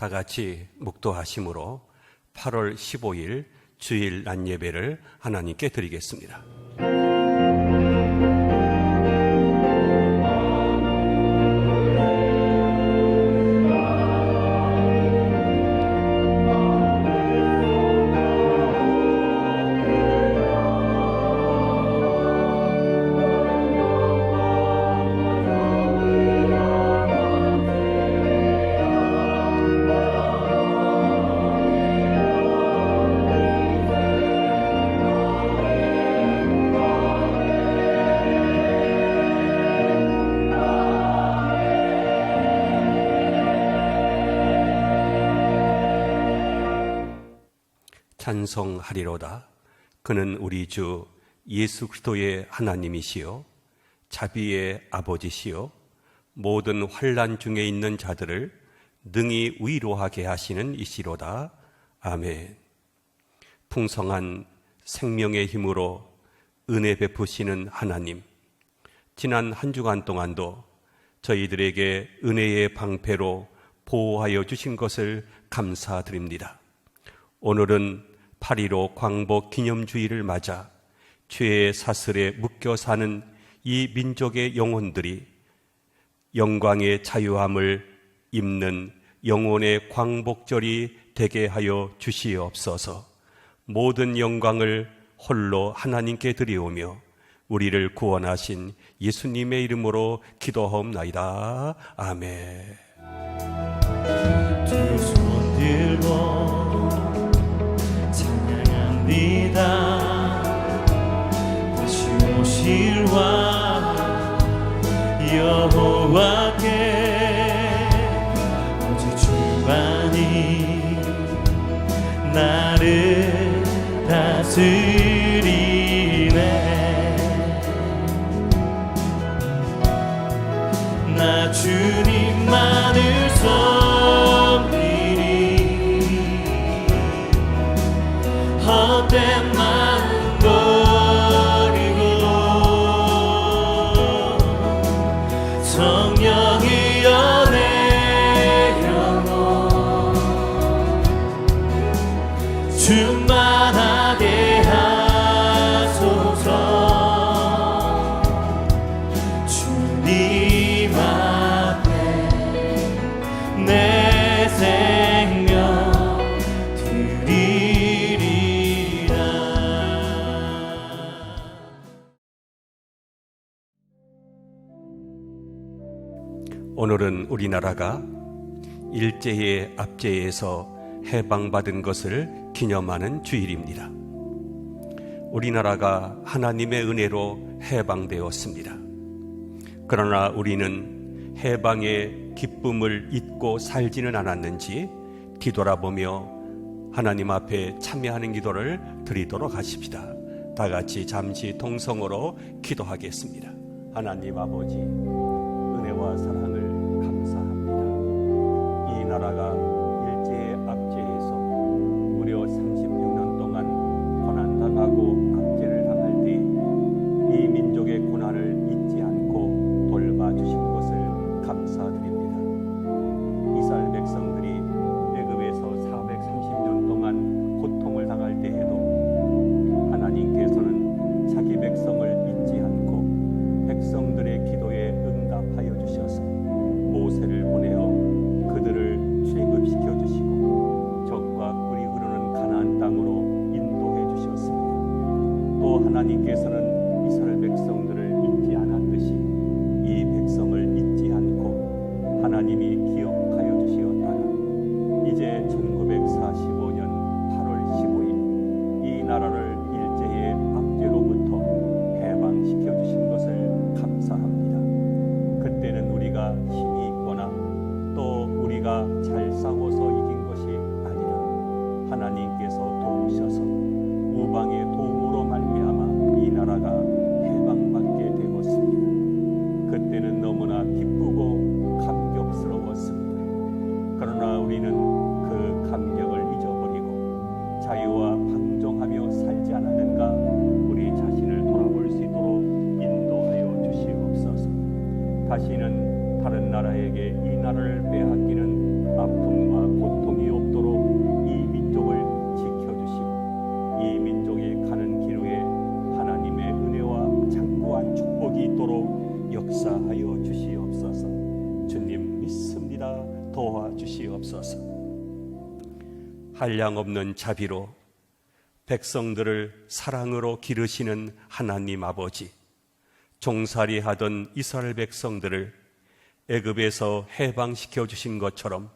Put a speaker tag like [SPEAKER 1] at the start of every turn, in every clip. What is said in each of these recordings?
[SPEAKER 1] 다 같이 묵도하심으로 8월 15일 주일 낮 예배를 하나님께 드리겠습니다. 찬송하리로다. 그는 우리 주 예수 그리스도의 하나님이시요 자비의 아버지시요 모든 환난 중에 있는 자들을 능히 위로하게 하시는 이시로다. 아멘. 풍성한 생명의 힘으로 은혜 베푸시는 하나님, 지난 한 주간 동안도 저희들에게 은혜의 방패로 보호하여 주신 것을 감사드립니다. 오늘은 8.15 광복 기념주의를 맞아 죄의 사슬에 묶여 사는 이 민족의 영혼들이 영광의 자유함을 입는 영혼의 광복절이 되게 하여 주시옵소서. 모든 영광을 홀로 하나님께 드리오며 우리를 구원하신 예수님의 이름으로 기도하옵나이다. 아멘.
[SPEAKER 2] 두 손 들고 다시 오실 왕 여호와께 오직 주만이 나를 다스리네. 나 주님만을 헛된 마음 버리고 성령이여 내 영혼 충만하게 하소서. 주님 앞에 내 생명
[SPEAKER 1] 오늘은 우리나라가 일제의 압제에서 해방받은 것을 기념하는 주일입니다. 우리나라가 하나님의 은혜로 해방되었습니다. 그러나 우리는 해방의 기쁨을 잊고 살지는 않았는지 뒤돌아보며 하나님 앞에 참여하는 기도를 드리도록 하십시다. 다 같이 잠시 동성으로 기도하겠습니다. 하나님 아버지, 은혜와 사랑을 감사합니다. 이 나라가 일제의 압제에서 무려 36년 동안 고난당하고 압제를 당할 때 이 민족의 고난을 잊지 않고 돌봐주신 것을 감사드립니다. 이스라엘 백성들이 애굽에서 430년 동안 고통을 당할 때에도 하나님께서는 자기 백성을 잊지 않고 백성들의 기도에 응답하여 주셔서 모세를 보내어 그들을 출애굽시켜 주시고 적과 꿀이 흐르는 가나안 땅으로 인도해 주셨습니다. 또 하나님께서는 이스라엘 백성들을 잊지 않았듯이 이 백성을 잊지 않고 하나님이 기억하여 주시었다가 이제 1945년 8월 15일 이 나라를 일제의 압제로부터 해방시켜 주신 것을 감사합니다. 그때는 우리가 힘이 있거나 또 우리가 잘 싸워서 이긴 것이 아니라 하나님께서 도우셔서 우방의 도움으로 말미암아 이 나라가 해방받게 되었습니다. 그때는 너무나 기쁘고 감격스러웠습니다. 그러나 우리는 그 감격을 잊어버리고 자유와 방종하며 살지 않았는가 우리 자신을 돌아볼 수 있도록 인도하여 주시옵소서. 다시는 다른 나라에게 이 나라를 빼앗기는 아픔과 고통 감사하여 주시옵소서. 주님 믿습니다. 도와주시옵소서. 한량없는 자비로 백성들을 사랑으로 기르시는 하나님 아버지, 종살이 하던 이스라엘 백성들을 애굽에서 해방시켜 주신 것처럼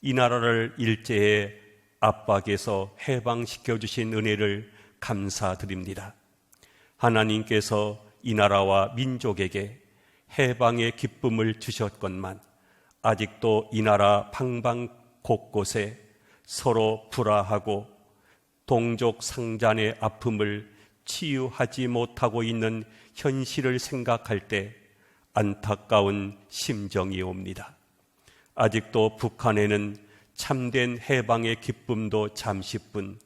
[SPEAKER 1] 이 나라를 일제의 압박에서 해방시켜 주신 은혜를 감사드립니다. 하나님께서 이 나라와 민족에게 해방의 기쁨을 주셨건만 아직도 이 나라 방방 곳곳에 서로 불화하고 동족 상잔의 아픔을 치유하지 못하고 있는 현실을 생각할 때 안타까운 심정이 옵니다. 아직도 북한에는 참된 해방의 기쁨도 잠시뿐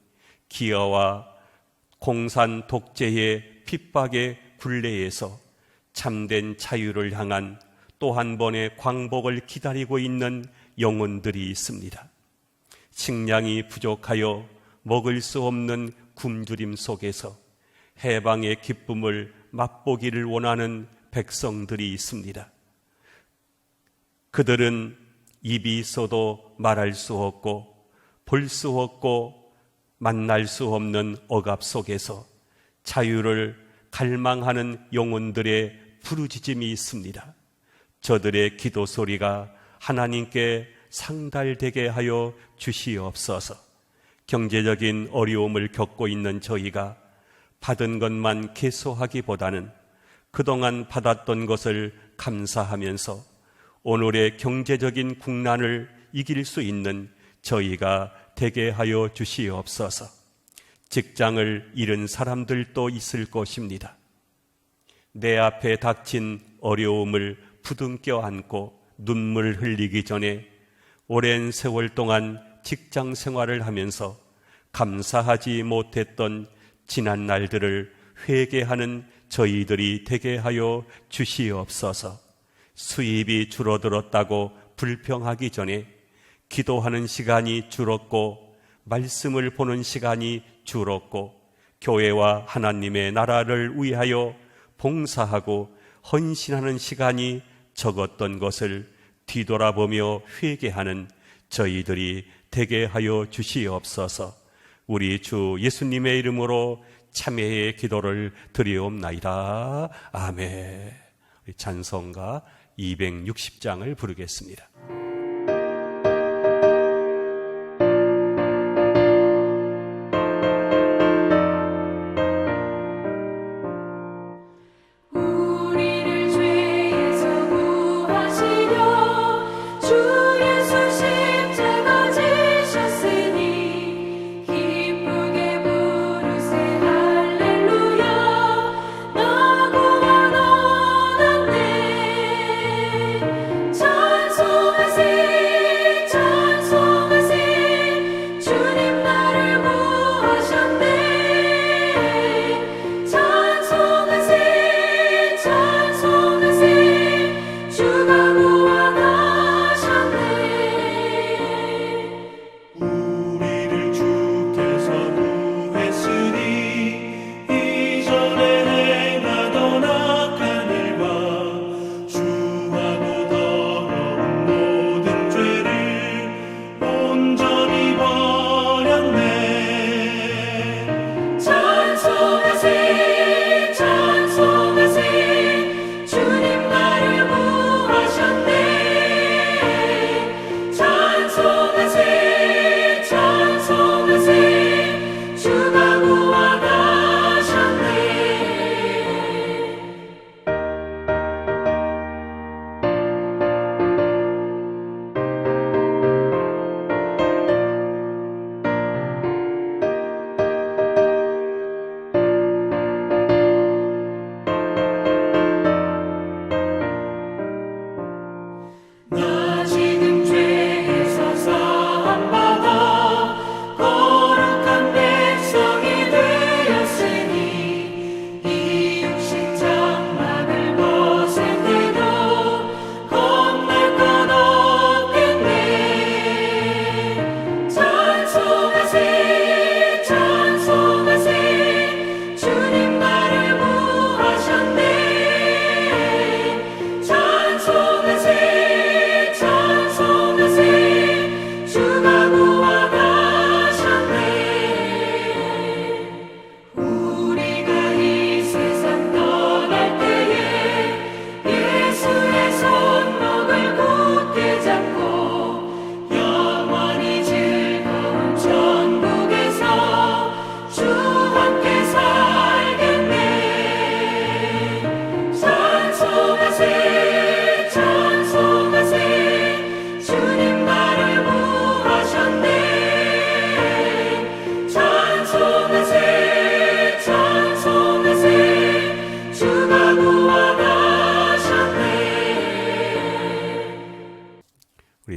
[SPEAKER 1] 기아와 공산 독재의 핍박의 굴레에서 참된 자유를 향한 또 한 번의 광복을 기다리고 있는 영혼들이 있습니다. 식량이 부족하여 먹을 수 없는 굶주림 속에서 해방의 기쁨을 맛보기를 원하는 백성들이 있습니다. 그들은 입이 있어도 말할 수 없고 볼 수 없고 만날 수 없는 억압 속에서 자유를 갈망하는 영혼들의 부르짖음이 있습니다. 저들의 기도 소리가 하나님께 상달되게 하여 주시옵소서. 경제적인 어려움을 겪고 있는 저희가 받은 것만 계속하기보다는 그동안 받았던 것을 감사하면서 오늘의 경제적인 국난을 이길 수 있는 저희가 되게 하여 주시옵소서. 직장을 잃은 사람들도 있을 것입니다. 내 앞에 닥친 어려움을 부둥켜 안고 눈물 흘리기 전에 오랜 세월 동안 직장 생활을 하면서 감사하지 못했던 지난 날들을 회개하는 저희들이 되게 하여 주시옵소서. 수입이 줄어들었다고 불평하기 전에 기도하는 시간이 줄었고 말씀을 보는 시간이 줄었고 교회와 하나님의 나라를 위하여 봉사하고 헌신하는 시간이 적었던 것을 뒤돌아보며 회개하는 저희들이 되게 하여 주시옵소서. 우리 주 예수님의 이름으로 참회의 기도를 드리옵나이다. 아멘. 찬송가 260장을 부르겠습니다.
[SPEAKER 3] 찬송하세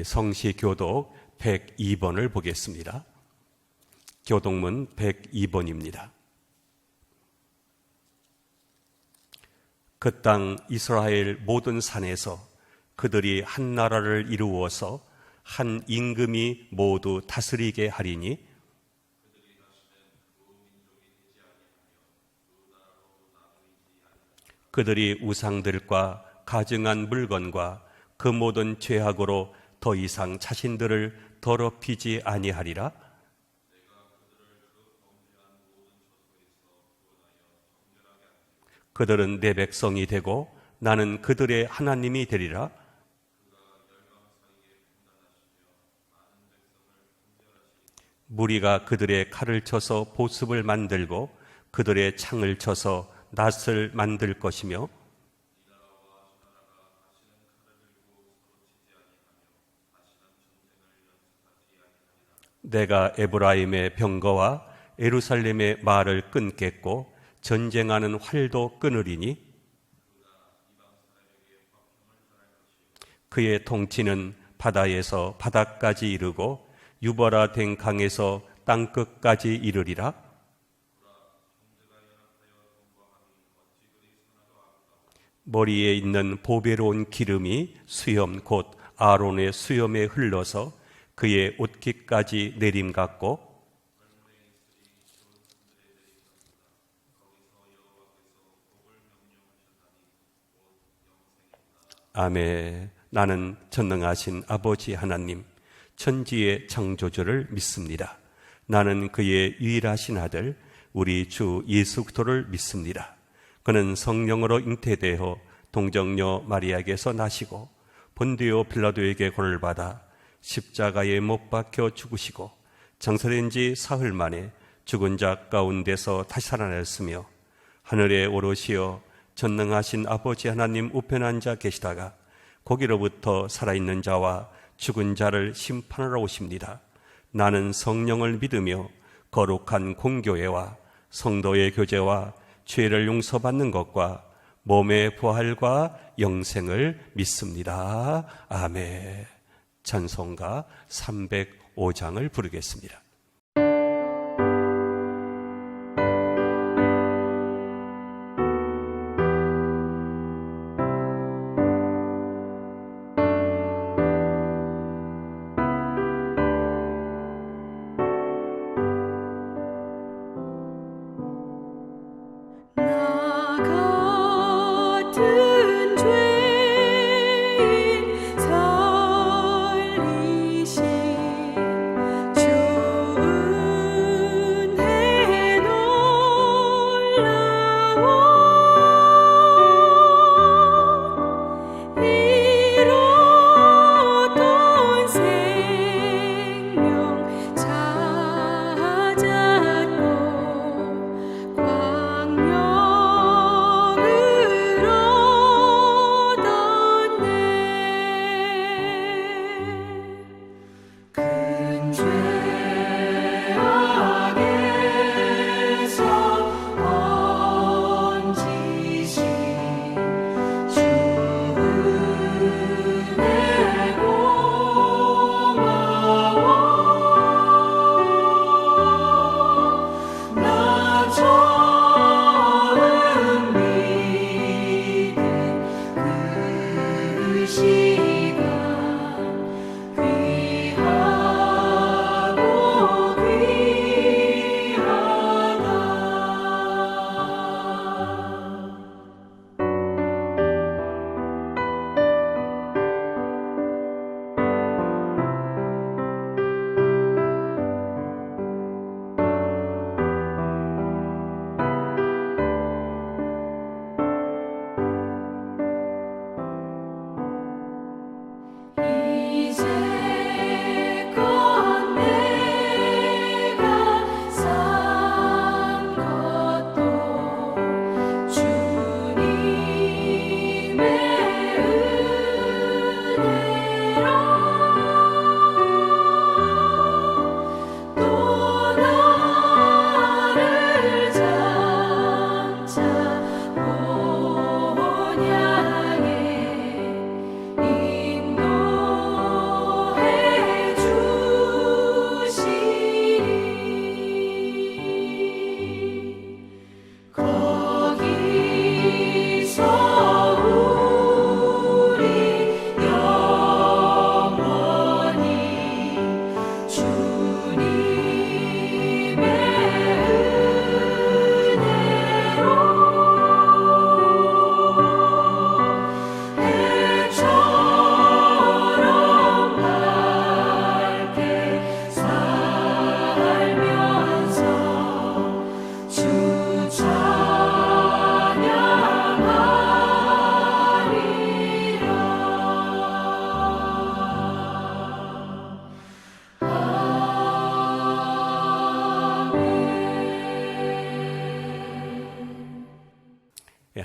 [SPEAKER 1] 우리 성시교독 102번을 보겠습니다. 교독문 102번입니다. 그 땅 이스라엘 모든 산에서 그들이 한 나라를 이루어서 한 임금이 모두 다스리게 하리니 그들이 우상들과 가증한 물건과 그 모든 죄악으로 더 이상 자신들을 더럽히지 아니하리라. 그들은 내 백성이 되고 나는 그들의 하나님이 되리라. 무리가 그들의 칼을 쳐서 보습을 만들고 그들의 창을 쳐서 낫을 만들 것이며 내가 에브라임의 병거와 예루살렘의 말을 끊겠고 전쟁하는 활도 끊으리니 그의 통치는 바다에서 바다까지 이르고 유버라된 강에서 땅끝까지 이르리라. 머리에 있는 보배로운 기름이 수염 곧 아론의 수염에 흘러서 그의 옷깃까지 내림 같고 아멘. 나는 전능하신 아버지 하나님 천지의 창조주를 믿습니다. 나는 그의 유일하신 아들 우리 주 예수 그리스도를 믿습니다. 그는 성령으로 잉태되어 동정녀 마리아에게서 나시고 본디오 빌라도에게 고를 받아 십자가에 못 박혀 죽으시고 장사된 지 사흘 만에 죽은 자 가운데서 다시 살아났으며 하늘에 오르시어 전능하신 아버지 하나님 우편에 앉아 계시다가 거기로부터 살아있는 자와 죽은 자를 심판하러 오십니다. 나는 성령을 믿으며 거룩한 공교회와 성도의 교제와 죄를 용서받는 것과 몸의 부활과 영생을 믿습니다. 아멘. 찬송가 305장을 부르겠습니다.
[SPEAKER 3] 살리신 주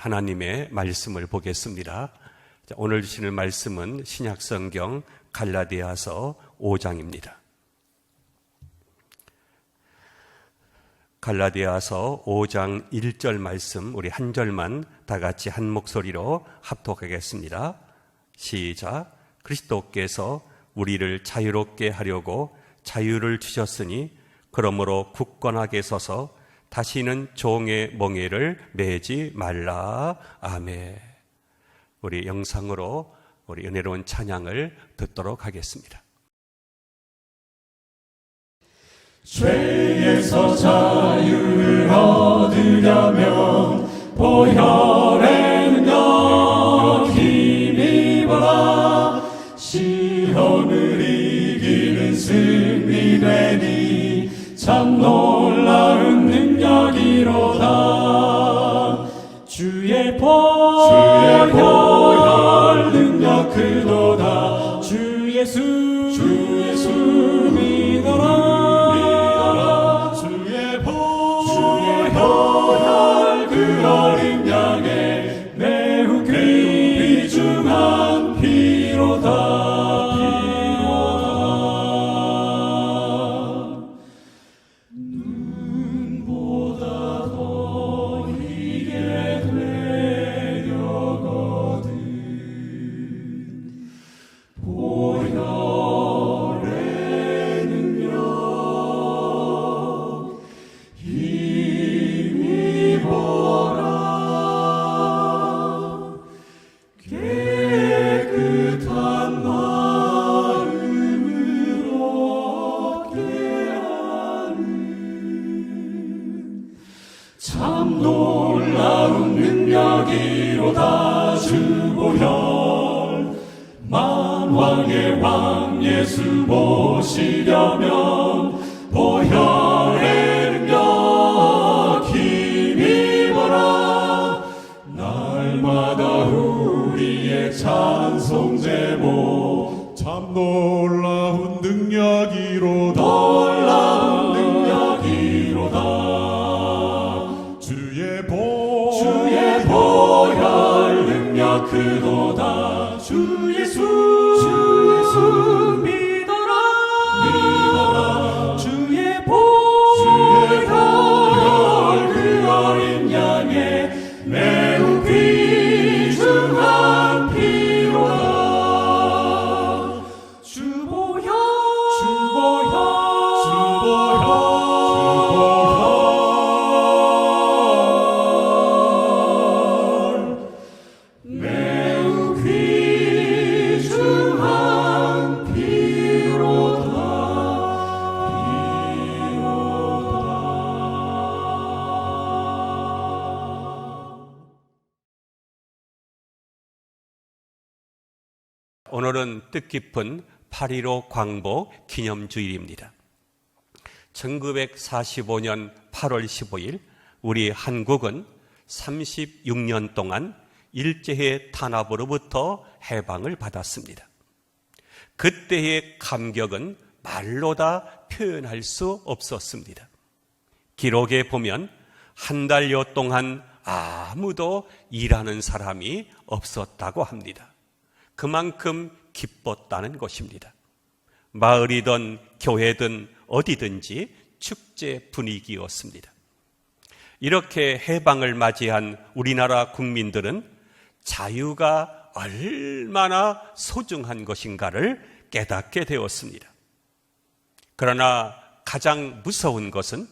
[SPEAKER 1] 하나님의 말씀을 보겠습니다. 오늘 주시는 말씀은 신약성경 갈라디아서 5장입니다. 갈라디아서 5장 1절 말씀, 우리 한 절만 다 같이 한 목소리로 합독하겠습니다. 시작. 그리스도께서 우리를 자유롭게 하려고 자유를 주셨으니 그러므로 굳건하게 서서 다시는 종의 멍에를 매지 말라. 아멘. 우리 영상으로 우리 은혜로운 찬양을 듣도록 하겠습니다.
[SPEAKER 2] 죄에서 자유를 얻으려면 보혈의 능력 힘입어라. 시험을 이기는 승리되니 참 놀라운 능력이로다. 주의 보혈 능력 크도다. 주 예수 믿어라. 주의 보혈 그 어린 양의 매우 귀중한 피로다. 참 놀라운 능력이로다. 주 보혈 만왕의 왕 예수 모시려면 보혈의 능력 힘입어라. 날마다 우리의 찬송 제목 참 놀라운 능력이로다. 놀라운 능력이로다. 주의 보혈 능력 크도다. 주 예수 믿어라. 주의 보혈 그 어린 양의 매우 귀중한 피로다. 주 보혈 매우 귀중한 피로다.
[SPEAKER 1] 오늘은 뜻깊은 8.15 광복 기념주일입니다. 1945년 8월 15일 우리 한국은 36년 동안 일제의 탄압으로부터 해방을 받았습니다. 그때의 감격은 말로 다 표현할 수 없었습니다. 기록에 보면 한 달여 동안 아무도 일하는 사람이 없었다고 합니다. 그만큼 기뻤다는 것입니다. 마을이든 교회든 어디든지 축제 분위기였습니다. 이렇게 해방을 맞이한 우리나라 국민들은 자유가 얼마나 소중한 것인가를 깨닫게 되었습니다. 그러나 가장 무서운 것은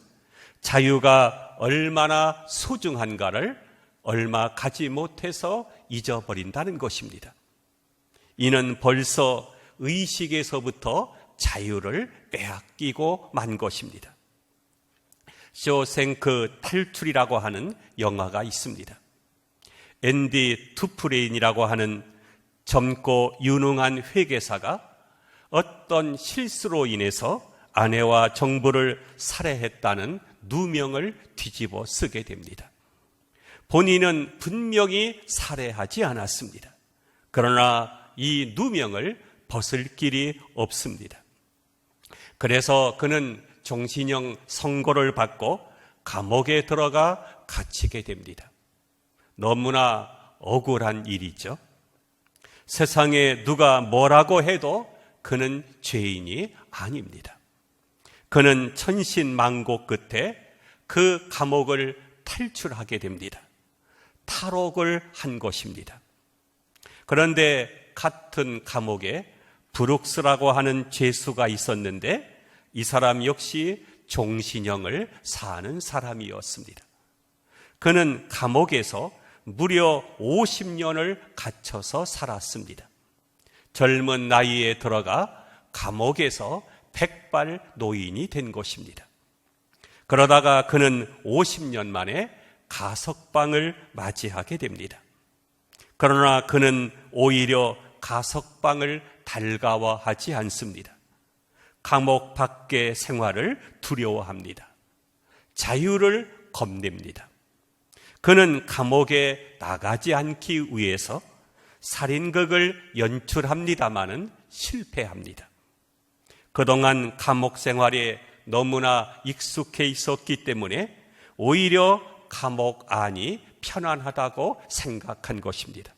[SPEAKER 1] 자유가 얼마나 소중한가를 얼마 가지 못해서 잊어버린다는 것입니다. 이는 벌써 의식에서부터 자유를 빼앗기고 만 것입니다. 쇼생크 탈출이라고 하는 영화가 있습니다. 앤디 투프레인이라고 하는 젊고 유능한 회계사가 어떤 실수로 인해서 아내와 정부를 살해했다는 누명을 뒤집어 쓰게 됩니다. 본인은 분명히 살해하지 않았습니다. 그러나 이 누명을 벗을 길이 없습니다. 그래서 그는 종신형 선고를 받고 감옥에 들어가 갇히게 됩니다. 너무나 억울한 일이죠. 세상에 누가 뭐라고 해도 그는 죄인이 아닙니다. 그는 천신만고 끝에 그 감옥을 탈출하게 됩니다. 탈옥을 한 것입니다. 그런데 같은 감옥에 브룩스라고 하는 죄수가 있었는데 이 사람 역시 종신형을 사는 사람이었습니다. 그는 감옥에서 무려 50년을 갇혀서 살았습니다. 젊은 나이에 들어가 감옥에서 백발 노인이 된 것입니다. 그러다가 그는 50년 만에 가석방을 맞이하게 됩니다. 그러나 그는 오히려 가석방을 달가워하지 않습니다. 감옥 밖의 생활을 두려워합니다. 자유를 겁냅니다. 그는 감옥에 나가지 않기 위해서 살인극을 연출합니다마는 실패합니다. 그동안 감옥 생활에 너무나 익숙해 있었기 때문에 오히려 감옥 안이 편안하다고 생각한 것입니다.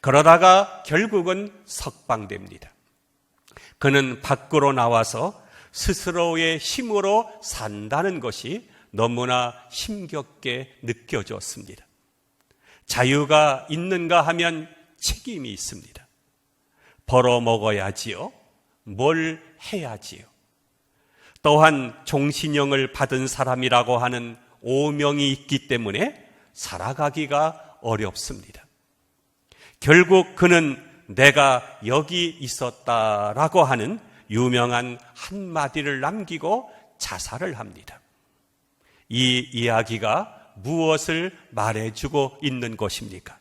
[SPEAKER 1] 그러다가 결국은 석방됩니다. 그는 밖으로 나와서 스스로의 힘으로 산다는 것이 너무나 힘겹게 느껴졌습니다. 자유가 있는가 하면 책임이 있습니다. 벌어먹어야지요. 뭘 해야지요. 또한 종신형을 받은 사람이라고 하는 오명이 있기 때문에 살아가기가 어렵습니다. 결국 그는 내가 여기 있었다라고 하는 유명한 한마디를 남기고 자살을 합니다. 이 이야기가 무엇을 말해주고 있는 것입니까?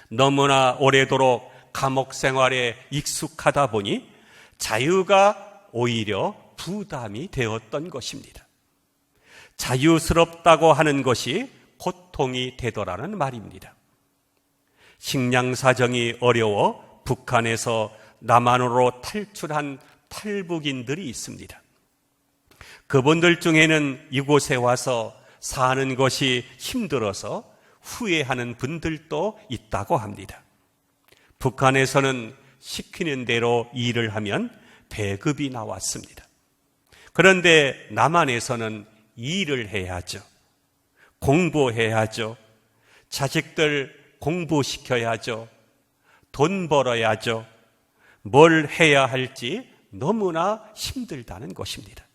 [SPEAKER 1] 너무나 오래도록 감옥 생활에 익숙하다 보니 자유가 오히려 부담이 되었던 것입니다. 자유스럽다고 하는 것이 고통이 되더라는 말입니다. 식량 사정이 어려워 북한에서 남한으로 탈출한 탈북인들이 있습니다. 그분들 중에는 이곳에 와서 사는 것이 힘들어서 후회하는 분들도 있다고 합니다. 북한에서는 시키는 대로 일을 하면 배급이 나왔습니다. 그런데 남한에서는 일을 해야죠. 공부해야죠. 자식들 공부시켜야죠. 돈 벌어야죠. 뭘 해야 할지 너무나 힘들다는 것입니다.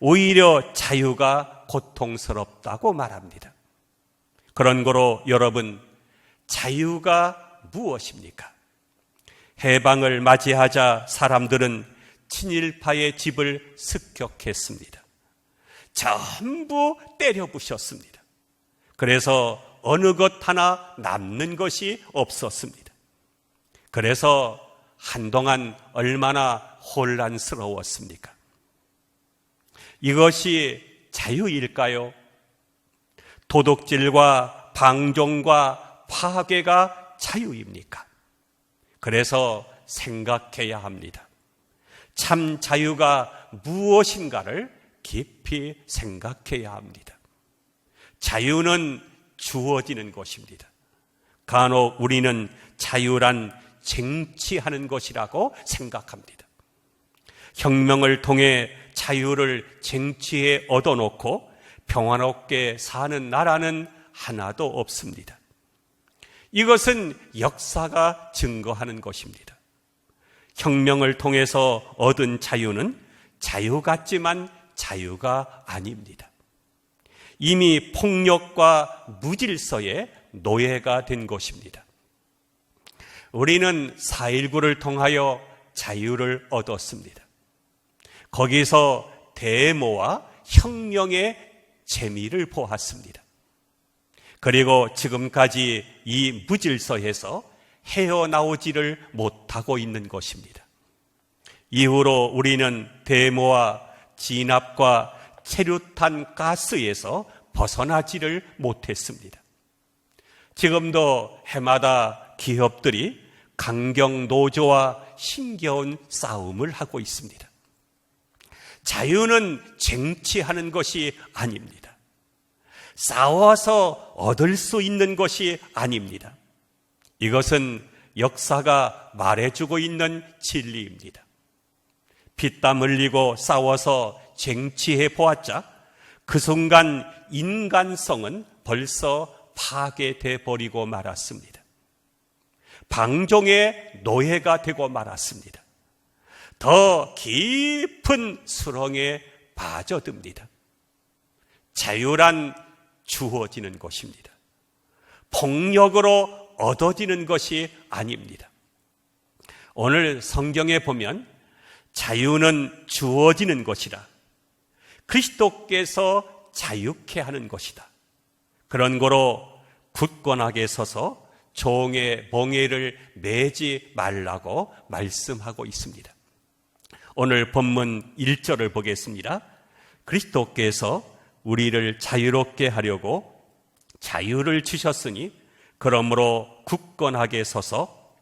[SPEAKER 1] 오히려 자유가 고통스럽다고 말합니다. 그런 거로 여러분, 자유가 무엇입니까? 해방을 맞이하자 사람들은 친일파의 집을 습격했습니다. 전부 때려 부셨습니다. 그래서 어느 것 하나 남는 것이 없었습니다. 그래서 한동안 얼마나 혼란스러웠습니까? 이것이 자유일까요? 도둑질과 방종과 파괴가 자유입니까? 그래서 생각해야 합니다. 참 자유가 무엇인가를 깊이 생각해야 합니다. 자유는 주어지는 것입니다. 간혹 우리는 자유란 쟁취하는 것이라고 생각합니다. 혁명을 통해 자유를 쟁취해 얻어놓고 평화롭게 사는 나라는 하나도 없습니다. 이것은 역사가 증거하는 것입니다. 혁명을 통해서 얻은 자유는 자유 같지만 자유가 아닙니다. 이미 폭력과 무질서의 노예가 된 것입니다. 우리는 4.19를 통하여 자유를 얻었습니다. 거기서 데모와 혁명의 재미를 보았습니다. 그리고 지금까지 이 무질서에서 헤어나오지를 못하고 있는 것입니다. 이후로 우리는 데모와 진압과 체류탄 가스에서 벗어나지를 못했습니다. 지금도 해마다 기업들이 강경 노조와 힘겨운 싸움을 하고 있습니다. 자유는 쟁취하는 것이 아닙니다. 싸워서 얻을 수 있는 것이 아닙니다. 이것은 역사가 말해주고 있는 진리입니다. 피땀 흘리고 싸워서 쟁취해 보았자 그 순간 인간성은 벌써 파괴돼 버리고 말았습니다. 방종의 노예가 되고 말았습니다. 더 깊은 수렁에 빠져듭니다. 자유란 주어지는 것입니다. 폭력으로 얻어지는 것이 아닙니다. 오늘 성경에 보면 자유는 주어지는 것이라 그리스도께서 자유케 하는 것이다. 그런 거로 굳건하게 서서 종의 멍에를 매지 말라고 말씀하고 있습니다. 오늘 본문 1절을 보겠습니다. 그리스도께서 우리를 자유롭게 하려고 자유를 주셨으니 그러므로 굳건하게 서서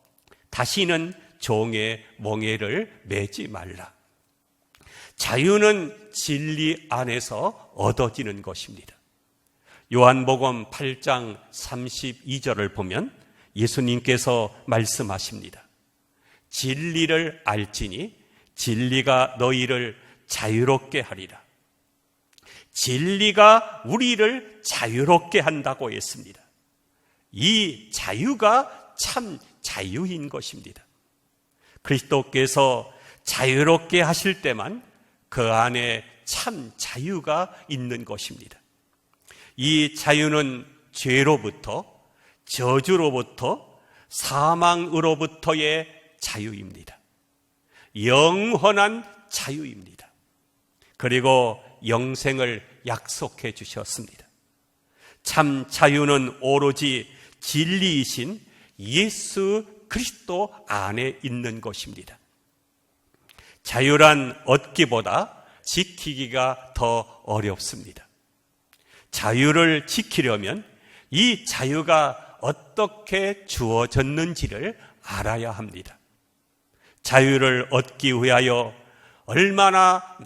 [SPEAKER 1] 다시는 종의 멍에를 매지 말라. 자유는 진리 안에서 얻어지는 것입니다. 요한복음 8장 32절을 보면 예수님께서 말씀하십니다. 진리를 알지니 진리가 너희를 자유롭게 하리라. 진리가 우리를 자유롭게 한다고 했습니다. 이 자유가 참 자유인 것입니다. 그리스도께서 자유롭게 하실 때만 그 안에 참 자유가 있는 것입니다. 이 자유는 죄로부터, 저주로부터, 사망으로부터의 자유입니다. 영원한 자유입니다. 그리고 영생을 약속해 주셨습니다. 참 자유는 오로지 진리이신 예수 그리스도 안에 있는 것입니다. 자유란 얻기보다 지키기가 더 어렵습니다. 자유를 지키려면 이 자유가 어떻게 주어졌는지를 알아야 합니다. 자유를 얻기 위하여 얼마나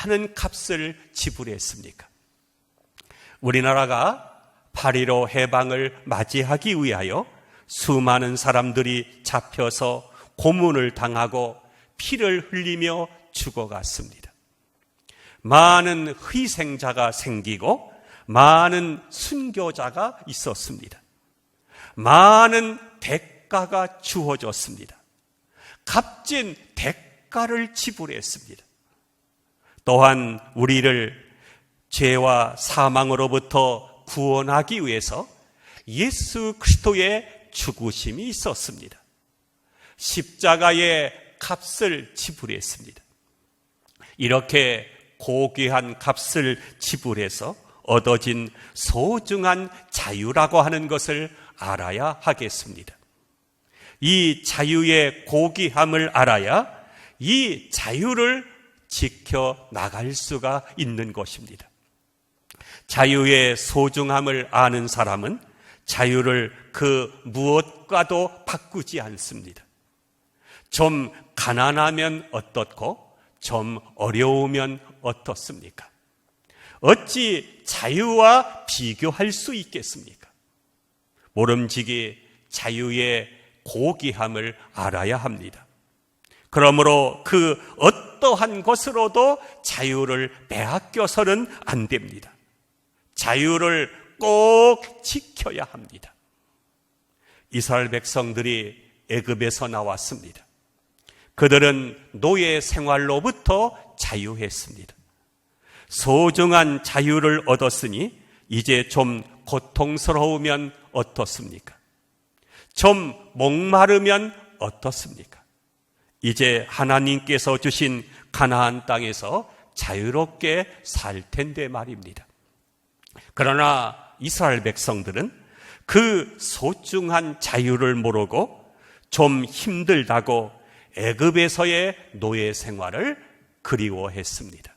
[SPEAKER 1] 많은 값을 지불했습니까? 우리나라가 8.15 해방을 맞이하기 위하여 수많은 사람들이 잡혀서 고문을 당하고 피를 흘리며 죽어갔습니다. 많은 희생자가 생기고 많은 순교자가 있었습니다. 많은 대가가 주어졌습니다. 값진 대가를 지불했습니다. 또한 우리를 죄와 사망으로부터 구원하기 위해서 예수 그리스도의 죽으심이 있었습니다. 십자가의 값을 지불했습니다. 이렇게 고귀한 값을 지불해서 얻어진 소중한 자유라고 하는 것을 알아야 하겠습니다. 이 자유의 고귀함을 알아야 이 자유를 지켜 나갈 수가 있는 것입니다. 자유의 소중함을 아는 사람은 자유를 그 무엇과도 바꾸지 않습니다. 좀 가난하면 어떻고 좀 어려우면 어떻습니까? 어찌 자유와 비교할 수 있겠습니까? 모름지기 자유의 고귀함을 알아야 합니다. 그러므로 그 어떠한 것으로도 자유를 빼앗겨서는 안 됩니다. 자유를 꼭 지켜야 합니다. 이스라엘 백성들이 애굽에서 나왔습니다. 그들은 노예 생활로부터 자유했습니다. 소중한 자유를 얻었으니 이제 좀 고통스러우면 어떻습니까? 좀 목마르면 어떻습니까? 이제 하나님께서 주신 가나안 땅에서 자유롭게 살 텐데 말입니다. 그러나 이스라엘 백성들은 그 소중한 자유를 모르고 좀 힘들다고 애굽에서의 노예 생활을 그리워했습니다.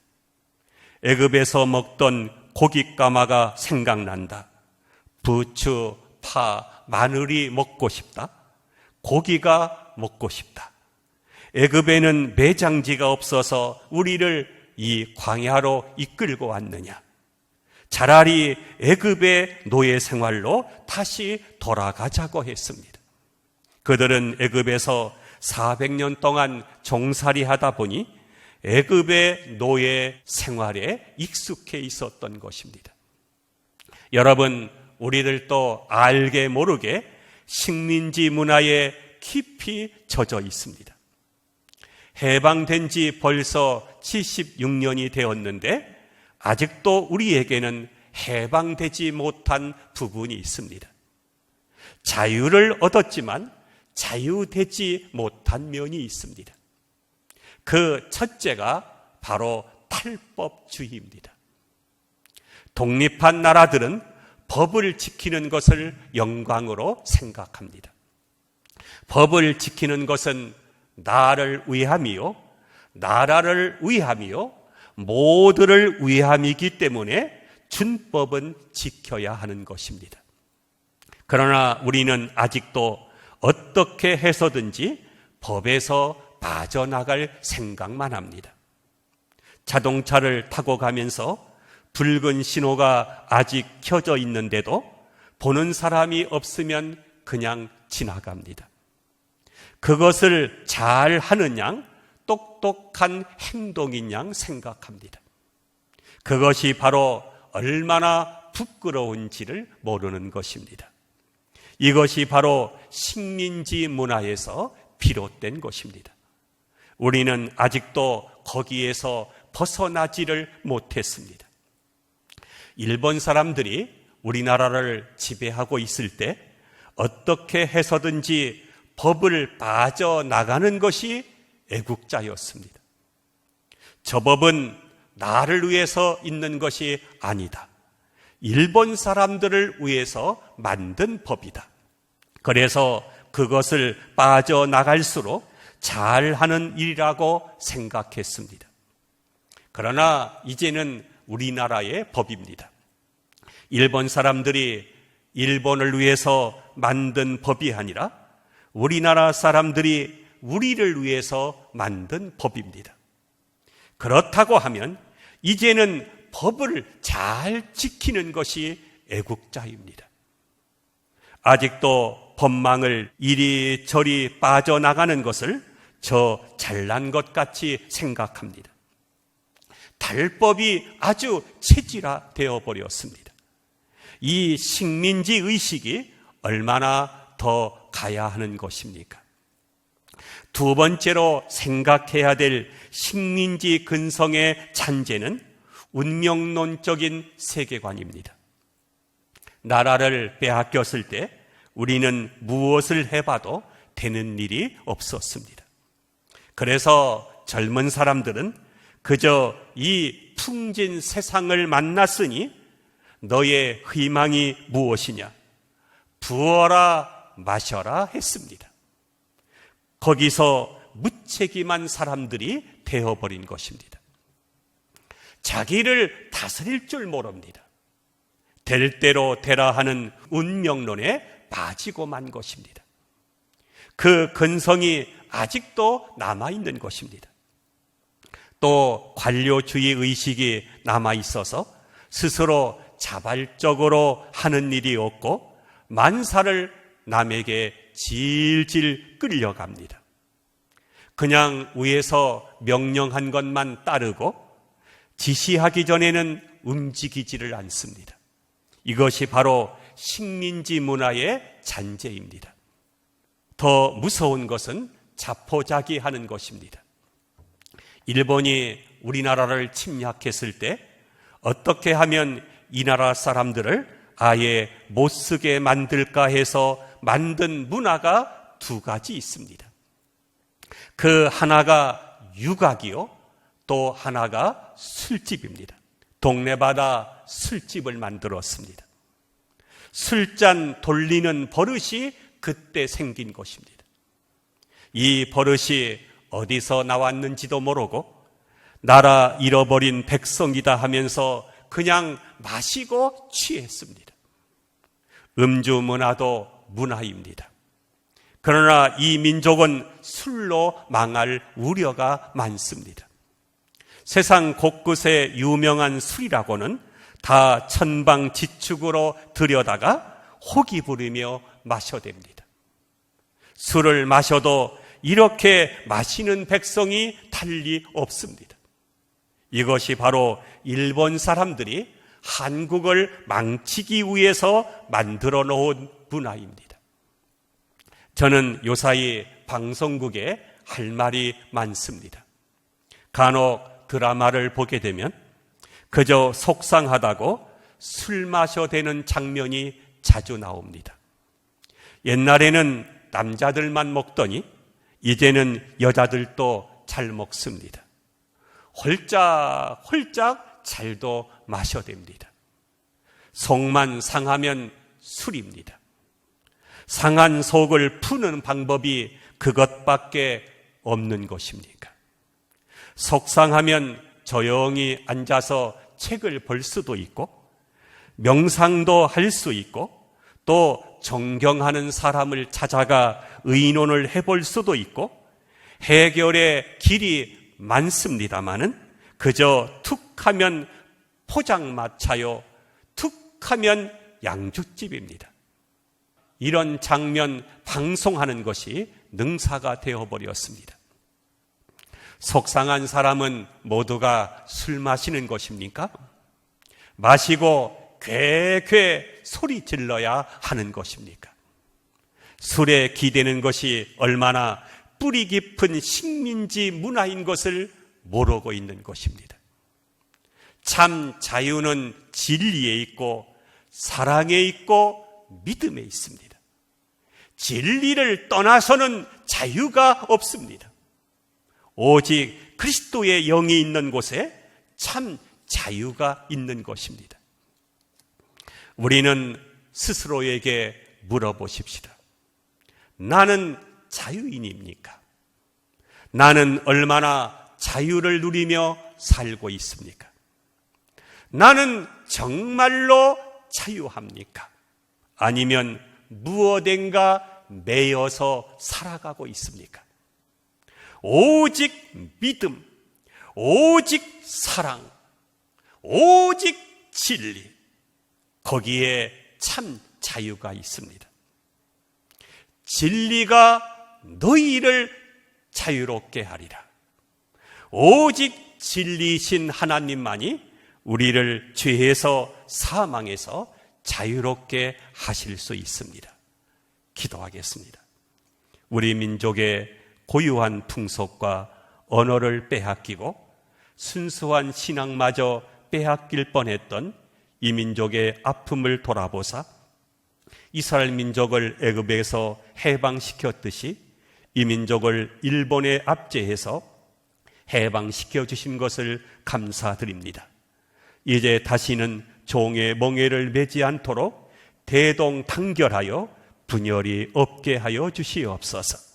[SPEAKER 1] 애굽에서 먹던 고깃가마가 생각난다. 부추, 파, 마늘이 먹고 싶다. 고기가 먹고 싶다. 애굽에는 매장지가 없어서 우리를 이 광야로 이끌고 왔느냐. 차라리 애굽의 노예 생활로 다시 돌아가자고 했습니다. 그들은 애굽에서 400년 동안 종살이하다 보니 애굽의 노예 생활에 익숙해 있었던 것입니다. 여러분, 우리들도 알게 모르게 식민지 문화에 깊이 젖어 있습니다. 해방된 지 벌써 76년이 되었는데 아직도 우리에게는 해방되지 못한 부분이 있습니다. 자유를 얻었지만 자유되지 못한 면이 있습니다. 그 첫째가 바로 탈법주의입니다. 독립한 나라들은 법을 지키는 것을 영광으로 생각합니다. 법을 지키는 것은 나를 위함이요, 나라를 위함이요, 모두를 위함이기 때문에 준법은 지켜야 하는 것입니다. 그러나 우리는 아직도 어떻게 해서든지 법에서 빠져나갈 생각만 합니다. 자동차를 타고 가면서 붉은 신호가 아직 켜져 있는데도 보는 사람이 없으면 그냥 지나갑니다. 그것을 잘 하는 양, 똑똑한 행동인 양 생각합니다. 그것이 바로 얼마나 부끄러운지를 모르는 것입니다. 이것이 바로 식민지 문화에서 비롯된 것입니다. 우리는 아직도 거기에서 벗어나지를 못했습니다. 일본 사람들이 우리나라를 지배하고 있을 때 어떻게 해서든지 법을 빠져나가는 것이 애국자였습니다. 저 법은 나를 위해서 있는 것이 아니다. 일본 사람들을 위해서 만든 법이다. 그래서 그것을 빠져나갈수록 잘하는 일이라고 생각했습니다. 그러나 이제는 우리나라의 법입니다. 일본 사람들이 일본을 위해서 만든 법이 아니라 우리나라 사람들이 우리를 위해서 만든 법입니다. 그렇다고 하면 이제는 법을 잘 지키는 것이 애국자입니다. 아직도 법망을 이리저리 빠져나가는 것을 저 잘난 것 같이 생각합니다. 달법이 아주 체질화되어 버렸습니다. 이 식민지 의식이 얼마나 더 가야 하는 것입니까? 두 번째로 생각해야 될 식민지 근성의 잔재는 운명론적인 세계관입니다. 나라를 빼앗겼을 때 우리는 무엇을 해봐도 되는 일이 없었습니다. 그래서 젊은 사람들은 그저 이 풍진 세상을 만났으니 너의 희망이 무엇이냐? 부어라 마셔라 했습니다. 거기서 무책임한 사람들이 되어버린 것입니다. 자기를 다스릴 줄 모릅니다. 될 대로 되라 하는 운명론에 빠지고 만 것입니다. 그 근성이 아직도 남아있는 것입니다. 또 관료주의 의식이 남아있어서 스스로 자발적으로 하는 일이 없고 만사를 남에게 질질 끌려갑니다. 그냥 위에서 명령한 것만 따르고 지시하기 전에는 움직이지를 않습니다. 이것이 바로 식민지 문화의 잔재입니다. 더 무서운 것은 자포자기하는 것입니다. 일본이 우리나라를 침략했을 때 어떻게 하면 이 나라 사람들을 아예 못쓰게 만들까 해서 만든 문화가 두 가지 있습니다. 그 하나가 유각이요, 또 하나가 술집입니다. 동네마다 술집을 만들었습니다. 술잔 돌리는 버릇이 그때 생긴 것입니다. 이 버릇이 어디서 나왔는지도 모르고 나라 잃어버린 백성이다 하면서 그냥 마시고 취했습니다. 음주 문화도 문화입니다. 그러나 이 민족은 술로 망할 우려가 많습니다. 세상 곳곳에 유명한 술이라고는 다 천방지축으로 들여다가 혹이 부리며 마셔댑니다. 술을 마셔도 이렇게 마시는 백성이 달리 없습니다. 이것이 바로 일본 사람들이 한국을 망치기 위해서 만들어 놓은 문화입니다. 저는 요사이 방송국에 할 말이 많습니다. 간혹 드라마를 보게 되면 그저 속상하다고 술 마셔대는 장면이 자주 나옵니다. 옛날에는 남자들만 먹더니 이제는 여자들도 잘 먹습니다. 홀짝홀짝 잘도 마셔댑니다. 속만 상하면 술입니다. 상한 속을 푸는 방법이 그것밖에 없는 것입니까? 속상하면 조용히 앉아서 책을 볼 수도 있고 명상도 할 수 있고 또 존경하는 사람을 찾아가 의논을 해볼 수도 있고 해결의 길이 많습니다마는 그저 툭하면 포장마차요, 툭하면 양주집입니다. 이런 장면 방송하는 것이 능사가 되어버렸습니다. 속상한 사람은 모두가 술 마시는 것입니까? 마시고 괴괴 소리 질러야 하는 것입니까? 술에 기대는 것이 얼마나 뿌리 깊은 식민지 문화인 것을 모르고 있는 것입니다. 참 자유는 진리에 있고 사랑에 있고 믿음에 있습니다. 진리를 떠나서는 자유가 없습니다. 오직 그리스도의 영이 있는 곳에 참 자유가 있는 것입니다. 우리는 스스로에게 물어보십시다. 나는 자유인입니까? 나는 얼마나 자유를 누리며 살고 있습니까? 나는 정말로 자유합니까? 아니면 무엇인가 매여서 살아가고 있습니까? 오직 믿음, 오직 사랑, 오직 진리, 거기에 참 자유가 있습니다. 진리가 너희를 자유롭게 하리라. 오직 진리신 하나님만이 우리를 죄에서 사망에서 자유롭게 하실 수 있습니다. 기도하겠습니다. 우리 민족의 고유한 풍속과 언어를 빼앗기고 순수한 신앙마저 빼앗길 뻔했던 이 민족의 아픔을 돌아보사 이스라엘 민족을 애굽에서 해방시켰듯이 이 민족을 일본에 압제해서 해방시켜 주신 것을 감사드립니다. 이제 다시는 종의 멍에를 매지 않도록 대동단결하여 분열이 없게 하여 주시옵소서.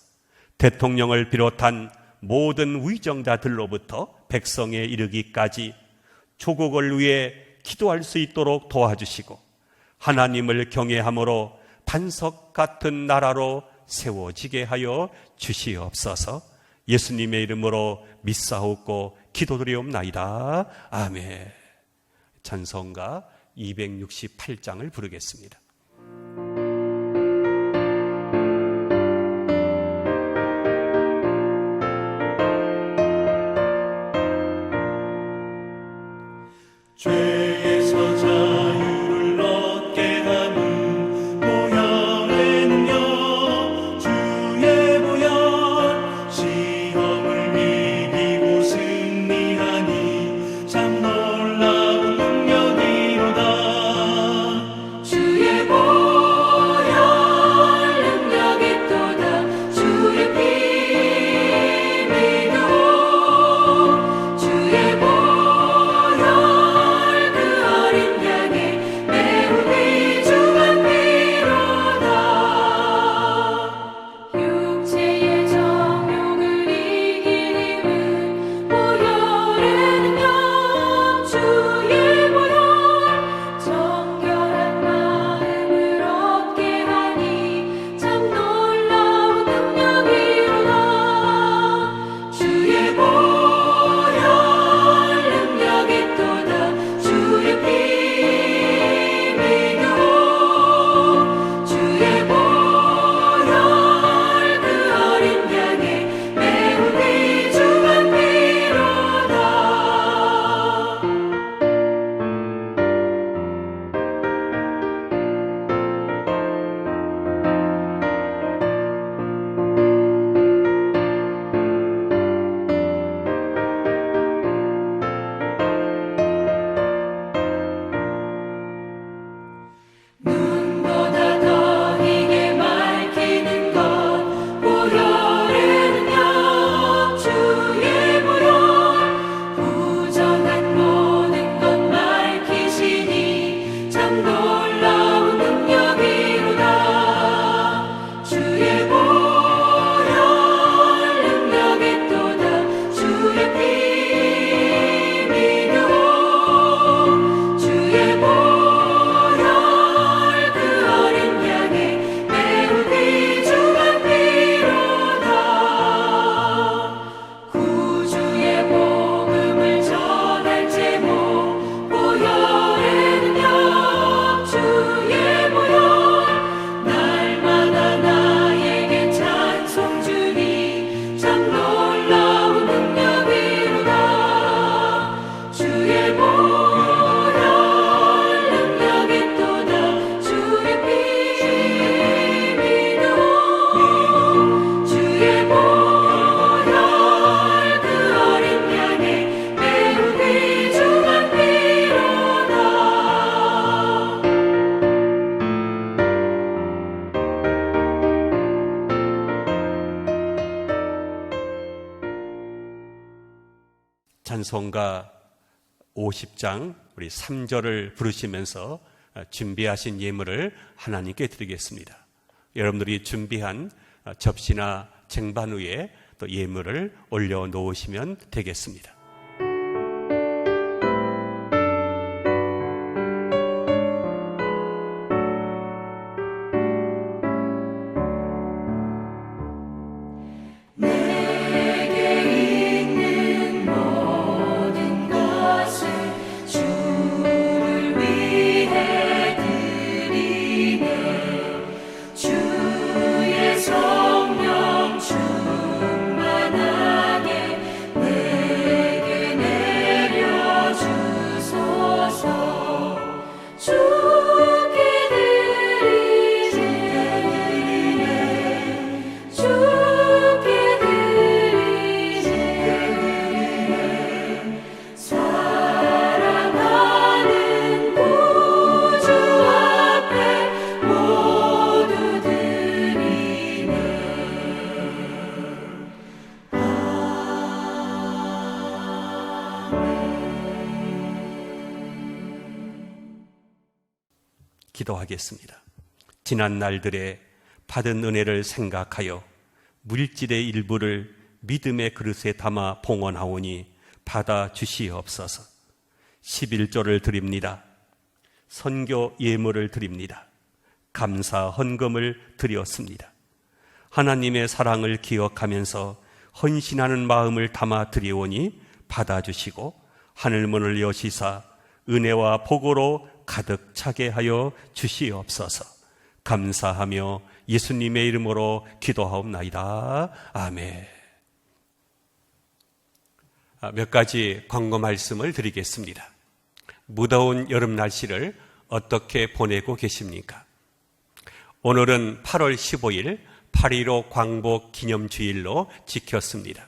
[SPEAKER 1] 대통령을 비롯한 모든 위정자들로부터 백성에 이르기까지 조국을 위해 기도할 수 있도록 도와주시고 하나님을 경외함으로 반석 같은 나라로 세워지게 하여 주시옵소서. 예수님의 이름으로 믿사옵고 기도드리옵나이다. 아멘. 찬송가 268장을 부르겠습니다.
[SPEAKER 2] 죄에서 자유를 얻게 하는 보혈에는요 주의 보혈 시험을 이기고 승리하니 참 놀라운 능력이로다. 주의
[SPEAKER 1] 찬송가 50장 우리 3절을 부르시면서 준비하신 예물을 하나님께 드리겠습니다. 여러분들이 준비한 접시나 쟁반 위에 또 예물을 올려놓으시면 되겠습니다. 기도하겠습니다. 지난 날들의 받은 은혜를 생각하여 물질의 일부를 믿음의 그릇에 담아 봉헌하오니 받아 주시옵소서. 11조를 드립니다. 선교 예물을 드립니다. 감사 헌금을 드렸습니다. 하나님의 사랑을 기억하면서 헌신하는 마음을 담아 드리오니 받아주시고 하늘문을 여시사 은혜와 복으로 가득 차게 하여 주시옵소서. 감사하며 예수님의 이름으로 기도하옵나이다. 아멘. 몇 가지 광고 말씀을 드리겠습니다. 무더운 여름 날씨를 어떻게 보내고 계십니까? 오늘은 8월 15일 8.15 광복 기념주일로 지켰습니다.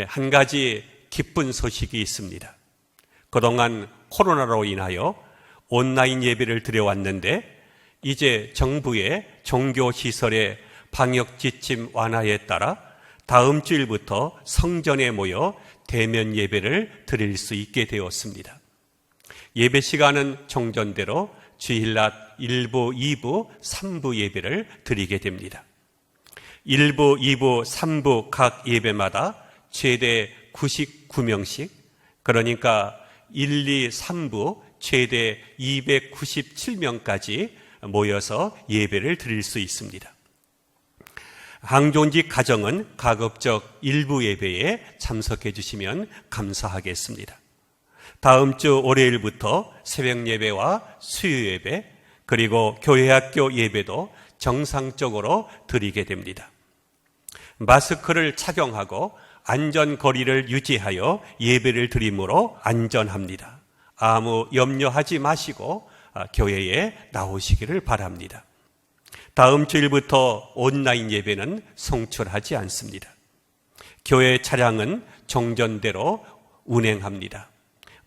[SPEAKER 1] 한 가지 기쁜 소식이 있습니다. 그동안 코로나로 인하여 온라인 예배를 드려왔는데 이제 정부의 종교시설의 방역 지침 완화에 따라 다음 주일부터 성전에 모여 대면 예배를 드릴 수 있게 되었습니다. 예배 시간은 종전대로 주일낮 1부, 2부, 3부 예배를 드리게 됩니다. 1부, 2부, 3부 각 예배마다 최대 99명씩, 그러니까 1, 2, 3부 최대 297명까지 모여서 예배를 드릴 수 있습니다. 항존직 가정은 가급적 일부 예배에 참석해 주시면 감사하겠습니다. 다음 주 월요일부터 새벽 예배와 수요 예배 그리고 교회학교 예배도 정상적으로 드리게 됩니다. 마스크를 착용하고 안전거리를 유지하여 예배를 드림으로 안전합니다. 아무 염려하지 마시고 교회에 나오시기를 바랍니다. 다음 주일부터 온라인 예배는 송출하지 않습니다. 교회 차량은 종전대로 운행합니다.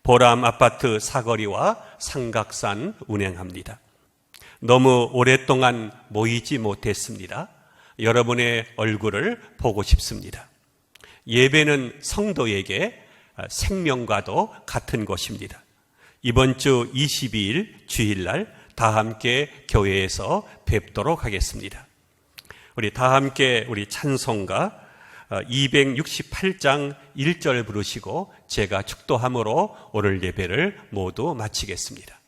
[SPEAKER 1] 보람 아파트 사거리와 삼각산 운행합니다. 너무 오랫동안 모이지 못했습니다. 여러분의 얼굴을 보고 싶습니다. 예배는 성도에게 생명과도 같은 것입니다. 이번 주 22일 주일날 다 함께 교회에서 뵙도록 하겠습니다. 우리 다 함께 우리 찬송가 268장 1절 부르시고 제가 축도함으로 오늘 예배를 모두 마치겠습니다.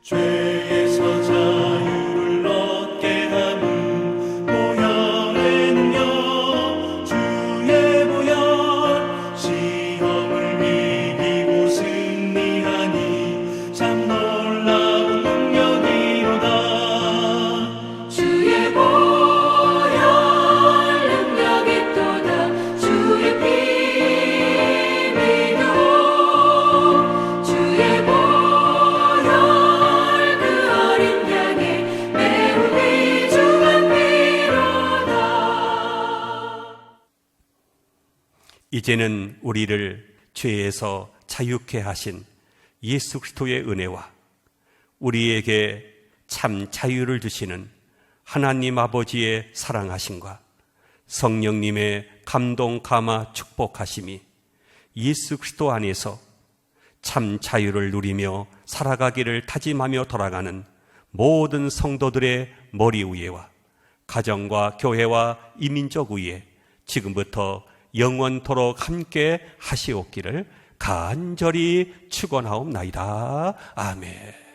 [SPEAKER 2] 죄에서 자유를 얻게 하는 보혈의 능력 주의 보혈 시험을 이기고 승리하니 참 놀라운 능력이로다.
[SPEAKER 3] 주의 보혈 능력이 또다. 주의 피 믿어 주의 보혈 그 어린 양의 매우 귀중한 피로다.
[SPEAKER 1] 이제는 우리를 죄에서 자유케 하신 예수 그리스도의 은혜와 우리에게 참 자유를 주시는 하나님 아버지의 사랑하심과 성령님의 감동, 감화, 축복하심이 예수 그리스도 안에서 참 자유를 누리며 살아가기를 다짐하며 돌아가는 모든 성도들의 머리 위에와 가정과 교회와 이민족 위에 지금부터 영원토록 함께 하시옵기를 간절히 축원하옵나이다. 아멘.